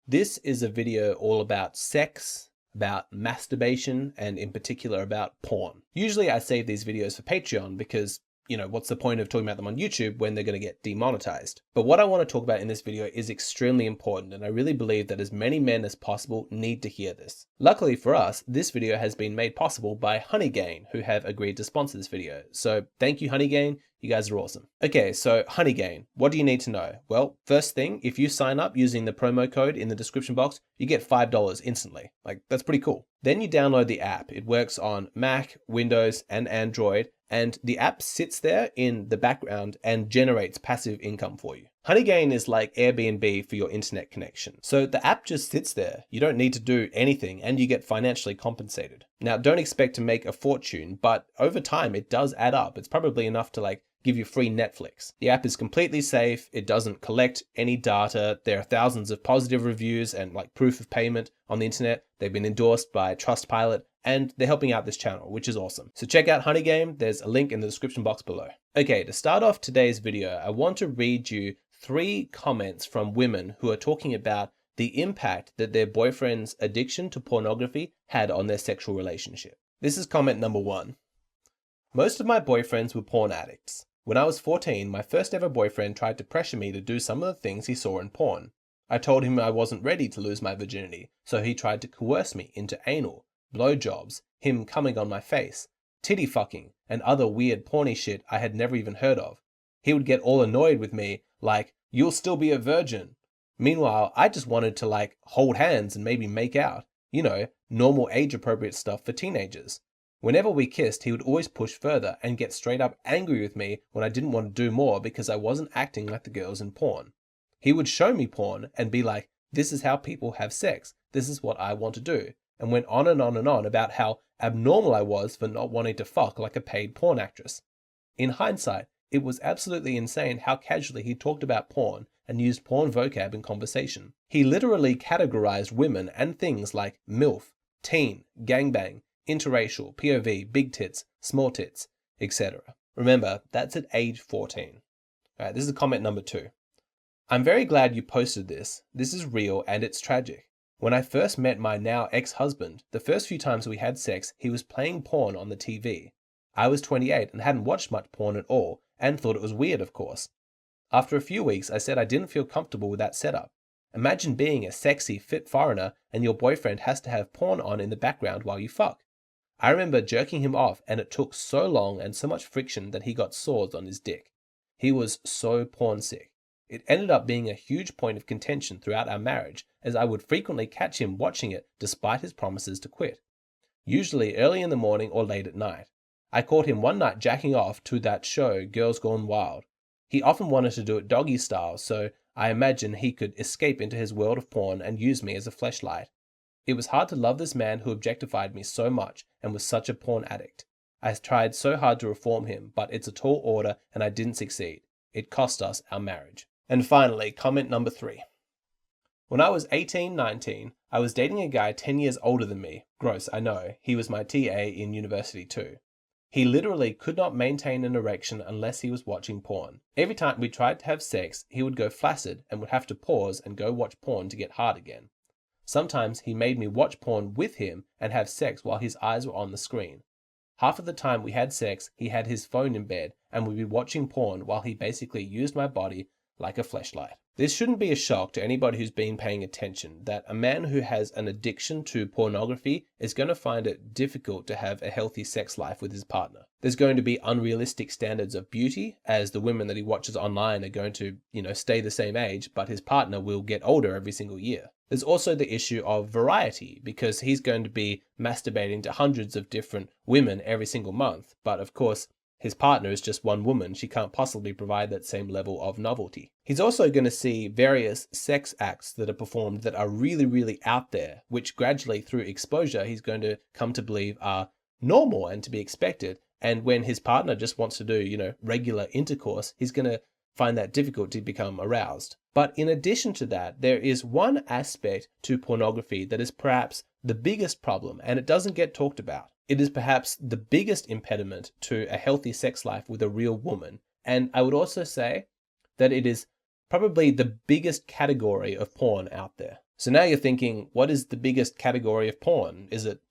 This is a video all about sex, about masturbation, and in particular about porn. Usually I save these videos for Patreon because, what's the point of talking about them on YouTube when they're going to get demonetized? But what I want to talk about in this video is extremely important, and I really believe that as many men as possible need to hear this. Luckily for us, this video has been made possible by Honeygain, who have agreed to sponsor this video. So thank you, Honeygain. You guys are awesome. Okay, so Honeygain, what do you need to know? Well, first thing, if you sign up using the promo code in the description box, you get $5 instantly. That's pretty cool. Then you download the app. It works on Mac, Windows, and Android, and the app sits there in the background and generates passive income for you. Honeygain is like Airbnb for your internet connection. So the app just sits there. You don't need to do anything and you get financially compensated. Now, don't expect to make a fortune, but over time it does add up. It's probably enough to give you free Netflix. The app is completely safe. It doesn't collect any data. There are thousands of positive reviews and proof of payment on the internet. They've been endorsed by Trustpilot and they're helping out this channel, which is awesome. So check out Honeygain. There's a link in the description box below. Okay, to start off today's video, I want to read you 3 comments from women who are talking about the impact that their boyfriend's addiction to pornography had on their sexual relationship. This is comment number 1. Most of my boyfriends were porn addicts. When I was 14, my first ever boyfriend tried to pressure me to do some of the things he saw in porn. I told him I wasn't ready to lose my virginity, so he tried to coerce me into anal, blowjobs, him coming on my face, titty fucking, and other weird porny shit I had never even heard of. He would get all annoyed with me, you'll still be a virgin. Meanwhile, I just wanted to hold hands and maybe make out. Normal age-appropriate stuff for teenagers. Whenever we kissed, he would always push further and get straight up angry with me when I didn't want to do more because I wasn't acting like the girls in porn. He would show me porn and be like, this is how people have sex. This is what I want to do. And went on and on and on about how abnormal I was for not wanting to fuck like a paid porn actress. In hindsight, it was absolutely insane how casually he talked about porn and used porn vocab in conversation. He literally categorized women and things like MILF, teen, gangbang, interracial, POV, big tits, small tits, etc. Remember, that's at age 14. All right, this is comment number 2. I'm very glad you posted this. This is real and it's tragic. When I first met my now ex-husband, the first few times we had sex, he was playing porn on the TV. I was 28 and hadn't watched much porn at all and thought it was weird, of course. After a few weeks, I said I didn't feel comfortable with that setup. Imagine being a sexy, fit foreigner and your boyfriend has to have porn on in the background while you fuck. I remember jerking him off and it took so long and so much friction that he got sores on his dick. He was so porn sick. It ended up being a huge point of contention throughout our marriage as I would frequently catch him watching it despite his promises to quit. Usually early in the morning or late at night. I caught him one night jacking off to that show, Girls Gone Wild. He often wanted to do it doggy style, so I imagine he could escape into his world of porn and use me as a fleshlight. It was hard to love this man who objectified me so much and was such a porn addict. I tried so hard to reform him, but it's a tall order and I didn't succeed. It cost us our marriage. And finally, comment number 3. When I was 18, 19, I was dating a guy 10 years older than me. Gross, I know. He was my TA in university too. He literally could not maintain an erection unless he was watching porn. Every time we tried to have sex, he would go flaccid and would have to pause and go watch porn to get hard again. Sometimes he made me watch porn with him and have sex while his eyes were on the screen. Half of the time we had sex, he had his phone in bed and would be watching porn while he basically used my body like a fleshlight. This shouldn't be a shock to anybody who's been paying attention that a man who has an addiction to pornography is going to find it difficult to have a healthy sex life with his partner. There's going to be unrealistic standards of beauty, as the women that he watches online are going to, stay the same age, but his partner will get older every single year. There's also the issue of variety, because he's going to be masturbating to hundreds of different women every single month, but of course, his partner is just one woman. She can't possibly provide that same level of novelty. He's also going to see various sex acts that are performed that are really, really out there, which gradually through exposure, he's going to come to believe are normal and to be expected. And when his partner just wants to do, regular intercourse, he's going to find that difficult to become aroused. But in addition to that, there is one aspect to pornography that is perhaps the biggest problem, and it doesn't get talked about. It is perhaps the biggest impediment to a healthy sex life with a real woman. And I would also say that it is probably the biggest category of porn out there. So now you're thinking, what is the biggest category of porn? Is it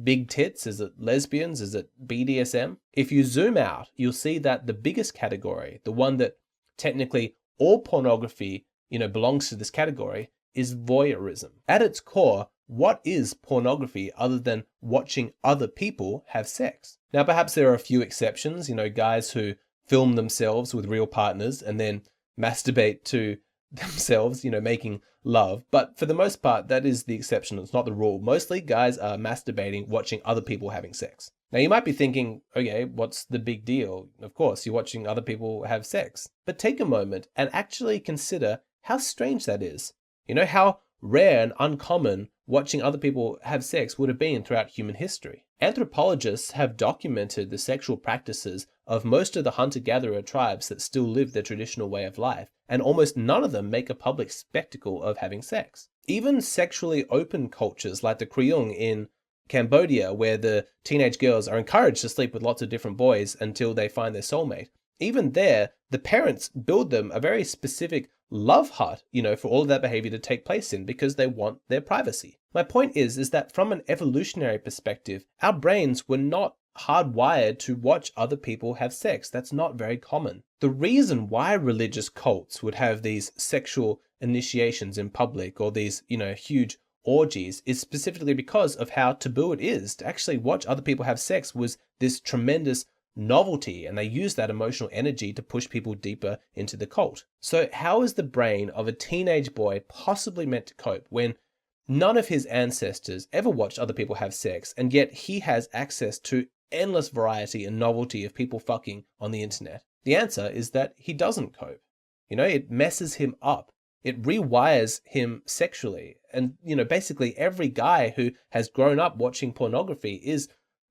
big tits? Is it lesbians? Is it BDSM? If you zoom out, you'll see that the biggest category, the one that technically all pornography, belongs to this category, is voyeurism. At its core, what is pornography other than watching other people have sex? Now, perhaps there are a few exceptions, guys who film themselves with real partners and then masturbate to themselves, making love. But for the most part, that is the exception. It's not the rule. Mostly guys are masturbating, watching other people having sex. Now you might be thinking, okay, what's the big deal? Of course, you're watching other people have sex. But take a moment and actually consider how strange that is. How rare and uncommon watching other people have sex would have been throughout human history. Anthropologists have documented the sexual practices of most of the hunter-gatherer tribes that still live their traditional way of life, and almost none of them make a public spectacle of having sex. Even sexually open cultures like the Kreyung in Cambodia, where the teenage girls are encouraged to sleep with lots of different boys until they find their soulmate. Even there, the parents build them a very specific love hut, for all of that behavior to take place in because they want their privacy. My point is that from an evolutionary perspective, our brains were not hardwired to watch other people have sex. That's not very common. The reason why religious cults would have these sexual initiations in public or these, huge orgies is specifically because of how taboo it is. To actually watch other people have sex was this tremendous novelty, and they use that emotional energy to push people deeper into the cult. So how is the brain of a teenage boy possibly meant to cope when none of his ancestors ever watched other people have sex, and yet he has access to endless variety and novelty of people fucking on the internet? The answer is that he doesn't cope. It messes him up. It rewires him sexually. And, basically every guy who has grown up watching pornography is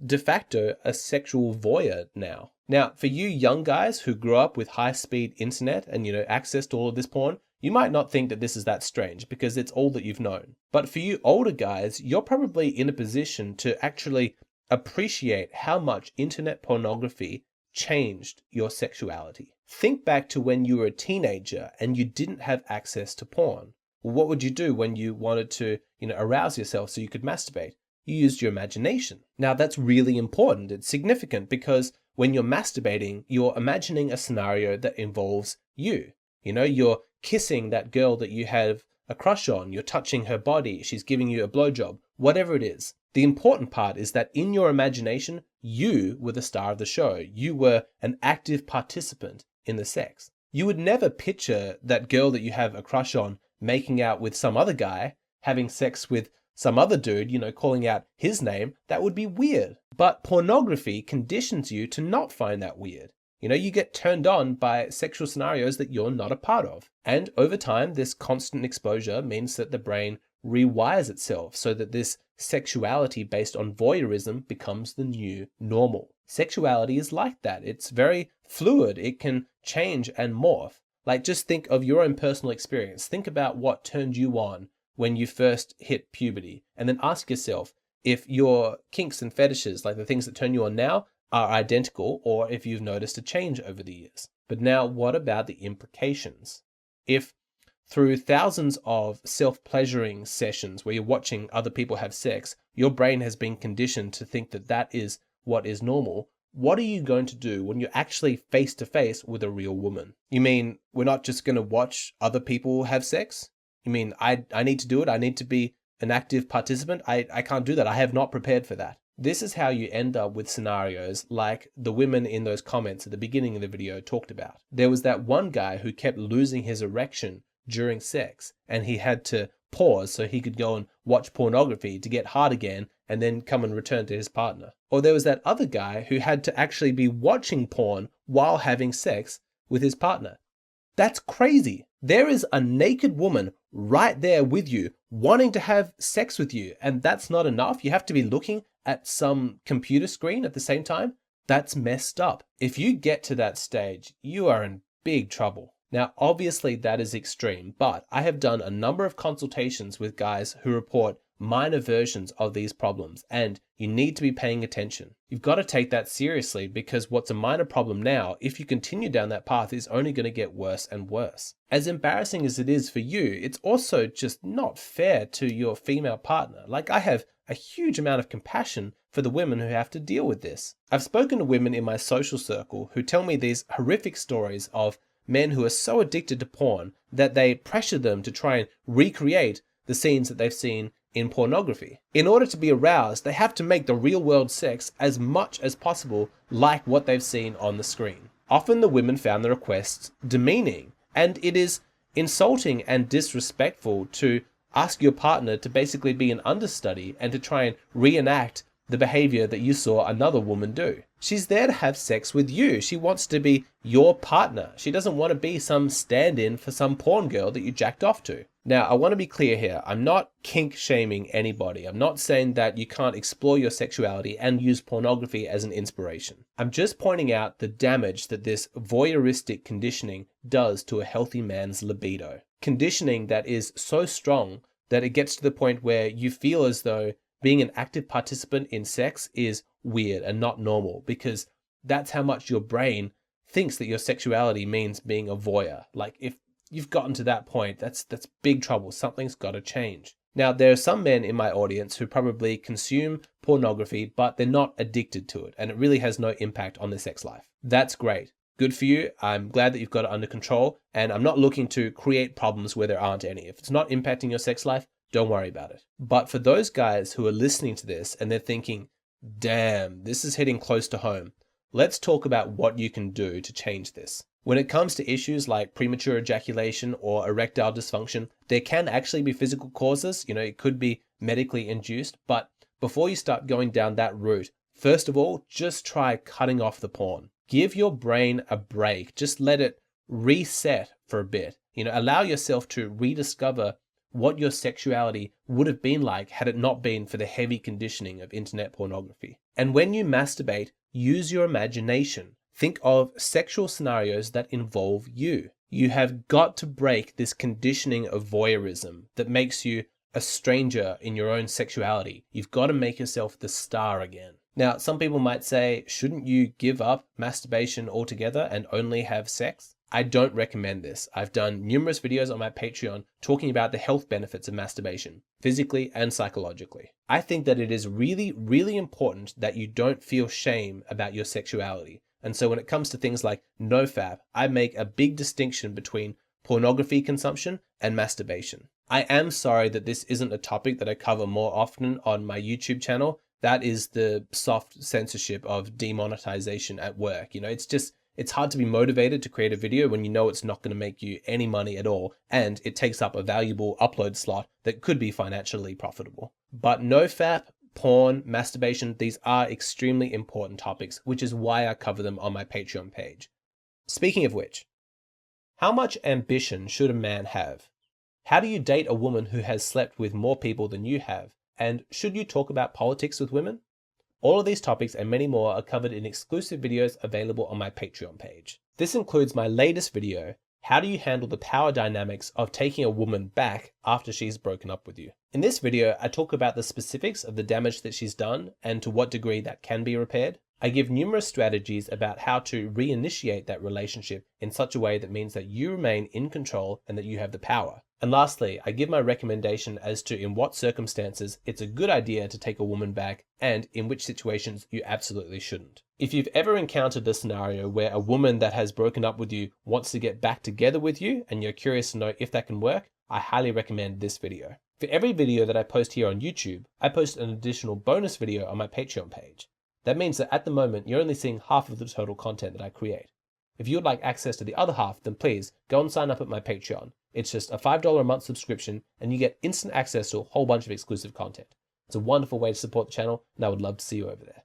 de facto a sexual voyeur now. Now, for you young guys who grew up with high-speed internet and, access to all of this porn, you might not think that this is that strange because it's all that you've known. But for you older guys, you're probably in a position to actually appreciate how much internet pornography changed your sexuality. Think back to when you were a teenager and you didn't have access to porn. Well, what would you do when you wanted to, arouse yourself so you could masturbate? You used your imagination. Now that's really important. It's significant because when you're masturbating, you're imagining a scenario that involves you. You're kissing that girl that you have a crush on. You're touching her body. She's giving you a blowjob, whatever it is. The important part is that in your imagination, you were the star of the show. You were an active participant in the sex. You would never picture that girl that you have a crush on making out with some other guy, having sex with some other dude, calling out his name. That would be weird. But pornography conditions you to not find that weird. You get turned on by sexual scenarios that you're not a part of. And over time, this constant exposure means that the brain rewires itself so that this sexuality based on voyeurism becomes the new normal. Sexuality is like that. It's very fluid. It can change and morph. Like, just think of your own personal experience. Think about what turned you on when you first hit puberty, and then ask yourself if your kinks and fetishes, like the things that turn you on now, are identical or if you've noticed a change over the years. But now, what about the implications? If through thousands of self-pleasuring sessions where you're watching other people have sex, your brain has been conditioned to think that that is what is normal, what are you going to do when you're actually face to face with a real woman? You mean we're not just going to watch other people have sex? You mean I need to do it? I need to be an active participant? I can't do that. I have not prepared for that. This is how you end up with scenarios like the women in those comments at the beginning of the video talked about. There was that one guy who kept losing his erection during sex, and he had to pause so he could go and watch pornography to get hard again and then come and return to his partner. Or there was that other guy who had to actually be watching porn while having sex with his partner. That's crazy. There is a naked woman right there with you, wanting to have sex with you, and that's not enough. You have to be looking at some computer screen at the same time. That's messed up. If you get to that stage, you are in big trouble. Now, obviously that is extreme, but I have done a number of consultations with guys who report minor versions of these problems, and you need to be paying attention. You've got to take that seriously, because what's a minor problem now, if you continue down that path, is only going to get worse and worse. As embarrassing as it is for you, it's also just not fair to your female partner. Like, I have a huge amount of compassion for the women who have to deal with this. I've spoken to women in my social circle who tell me these horrific stories of men who are so addicted to porn that they pressure them to try and recreate the scenes that they've seen in pornography. In order to be aroused, they have to make the real world sex as much as possible like what they've seen on the screen. Often the women found the requests demeaning, and it is insulting and disrespectful to ask your partner to basically be an understudy and to try and reenact the behavior that you saw another woman do. She's there to have sex with you. She wants to be your partner. She doesn't want to be some stand-in for some porn girl that you jacked off to. Now, I want to be clear here. I'm not kink shaming anybody. I'm not saying that you can't explore your sexuality and use pornography as an inspiration. I'm just pointing out the damage that this voyeuristic conditioning does to a healthy man's libido. Conditioning that is so strong that it gets to the point where you feel as though being an active participant in sex is weird and not normal, because that's how much your brain thinks that your sexuality means being a voyeur. Like, if you've gotten to that point, that's big trouble. Something's got to change. Now, there are some men in my audience who probably consume pornography, but they're not addicted to it, and it really has no impact on their sex life. That's great. Good for you. I'm glad that you've got it under control, and I'm not looking to create problems where there aren't any. If it's not impacting your sex life, don't worry about it. But for those guys who are listening to this and they're thinking, damn, this is hitting close to home, let's talk about what you can do to change this. When it comes to issues like premature ejaculation or erectile dysfunction, there can actually be physical causes. You know, it could be medically induced, but before you start going down that route, first of all, just try cutting off the porn. Give your brain a break. Just let it reset for a bit. You know, allow yourself to rediscover what your sexuality would have been like had it not been for the heavy conditioning of internet pornography. And when you masturbate, use your imagination. Think of sexual scenarios that involve you. You have got to break this conditioning of voyeurism that makes you a stranger in your own sexuality. You've got to make yourself the star again. Now, some people might say, shouldn't you give up masturbation altogether and only have sex? I don't recommend this. I've done numerous videos on my Patreon talking about the health benefits of masturbation, physically and psychologically. I think that it is really, really important that you don't feel shame about your sexuality. And so when it comes to things like NoFap, I make a big distinction between pornography consumption and masturbation. I am sorry that this isn't a topic that I cover more often on my YouTube channel. That is the soft censorship of demonetization at work. You know, it's hard to be motivated to create a video when you know it's not going to make you any money at all, and it takes up a valuable upload slot that could be financially profitable. But NoFap, porn, masturbation, these are extremely important topics, which is why I cover them on my Patreon page. Speaking of which, how much ambition should a man have? How do you date a woman who has slept with more people than you have? And should you talk about politics with women? All of these topics and many more are covered in exclusive videos available on my Patreon page. This includes my latest video, How do you handle the power dynamics of taking a woman back after she's broken up with you? In this video, I talk about the specifics of the damage that she's done and to what degree that can be repaired. I give numerous strategies about how to reinitiate that relationship in such a way that means that you remain in control and that you have the power. And lastly, I give my recommendation as to in what circumstances it's a good idea to take a woman back and in which situations you absolutely shouldn't. If you've ever encountered a scenario where a woman that has broken up with you wants to get back together with you and you're curious to know if that can work, I highly recommend this video. For every video that I post here on YouTube, I post an additional bonus video on my Patreon page. That means that at the moment, you're only seeing half of the total content that I create. If you would like access to the other half, then please go and sign up at my Patreon. It's just a $5 a month subscription and you get instant access to a whole bunch of exclusive content. It's a wonderful way to support the channel and I would love to see you over there.